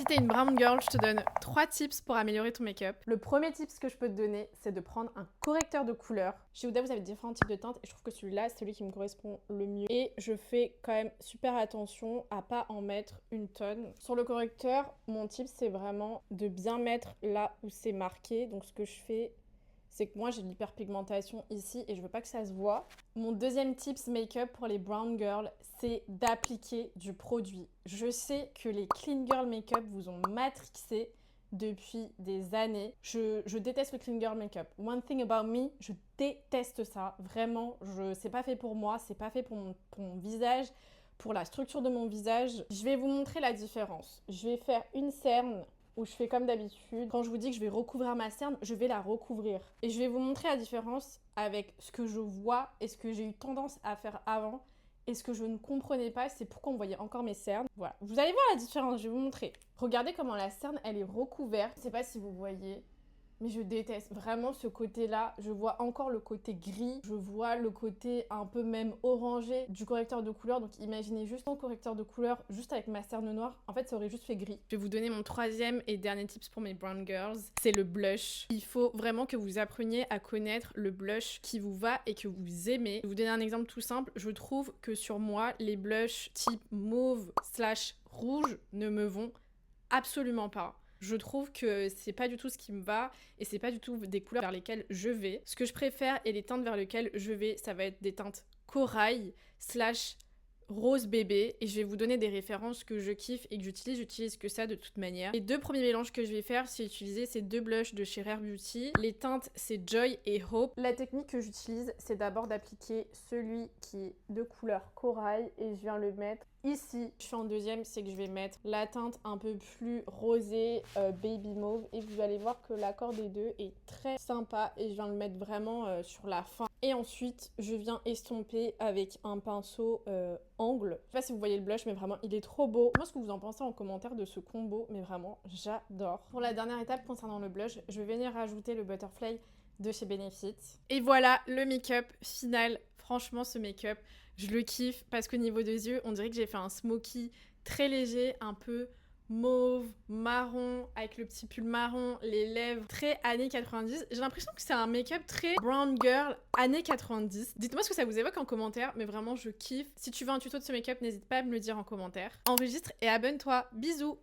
t'es une brown girl, je te donne 3 tips pour améliorer ton make-up. Le premier tips que je peux te donner, c'est de prendre un correcteur de couleur. Chez Huda, vous avez différents types de teintes et je trouve que celui-là, c'est celui qui me correspond le mieux. Et je fais quand même super attention à pas en mettre une tonne. Sur le correcteur, mon tip, c'est vraiment de bien mettre là où c'est marqué. Donc ce que je fais, c'est que moi j'ai de l'hyperpigmentation ici et je veux pas que ça se voit. Mon deuxième tips make-up pour les brown girls, c'est d'appliquer du produit. Je sais que les clean girl make-up vous ont matrixé depuis des années. Je déteste le clean girl make-up. One thing about me, je déteste ça. Vraiment, c'est pas fait pour moi, c'est pas fait pour mon visage, pour la structure de mon visage. Je vais vous montrer la différence. Je vais faire une cerne où je fais comme d'habitude. Quand je vous dis que je vais recouvrir ma cerne, je vais la recouvrir. Et je vais vous montrer la différence avec ce que je vois et ce que j'ai eu tendance à faire avant et ce que je ne comprenais pas, c'est pourquoi on voyait encore mes cernes. Voilà, vous allez voir la différence, je vais vous montrer. Regardez comment la cerne, elle est recouverte. Je sais pas si vous voyez, mais je déteste vraiment ce côté-là. Je vois encore le côté gris, je vois le côté un peu même orangé du correcteur de couleur. Donc imaginez juste un correcteur de couleur juste avec ma cerne noire. En fait, ça aurait juste fait gris. Je vais vous donner mon troisième et dernier tips pour mes brown girls. C'est le blush. Il faut vraiment que vous appreniez à connaître le blush qui vous va et que vous aimez. Je vais vous donner un exemple tout simple. Je trouve que sur moi, les blushs type mauve / rouge ne me vont absolument pas. Je trouve que c'est pas du tout ce qui me va et c'est pas du tout des couleurs vers lesquelles je vais. Ce que je préfère et les teintes vers lesquelles je vais, ça va être des teintes corail / rose bébé et je vais vous donner des références que je kiffe et que j'utilise que ça de toute manière. Les deux premiers mélanges que je vais faire, c'est utiliser ces deux blushs de chez Rare Beauty. Les teintes, c'est Joy et Hope. La technique que j'utilise, c'est d'abord d'appliquer celui qui est de couleur corail et je viens le mettre ici. Je fais en deuxième, c'est que je vais mettre la teinte un peu plus rosée, baby mauve et vous allez voir que l'accord des deux est très sympa et je viens le mettre vraiment sur la fin. Et ensuite, je viens estomper avec un pinceau angle. Je sais pas si vous voyez le blush, mais vraiment, il est trop beau. Moi, ce que vous en pensez en commentaire de ce combo, mais vraiment, j'adore. Pour la dernière étape concernant le blush, je vais venir rajouter le Butterfly de chez Benefit. Et voilà le make-up final. Franchement, ce make-up, je le kiffe parce qu'au niveau des yeux, on dirait que j'ai fait un smoky très léger, un peu mauve, marron, avec le petit pull marron, les lèvres très années 90. J'ai l'impression que c'est un make-up très brown girl années 90. Dites-moi ce que ça vous évoque en commentaire, mais vraiment je kiffe. Si tu veux un tuto de ce make-up, n'hésite pas à me le dire en commentaire. Enregistre et abonne-toi. Bisous!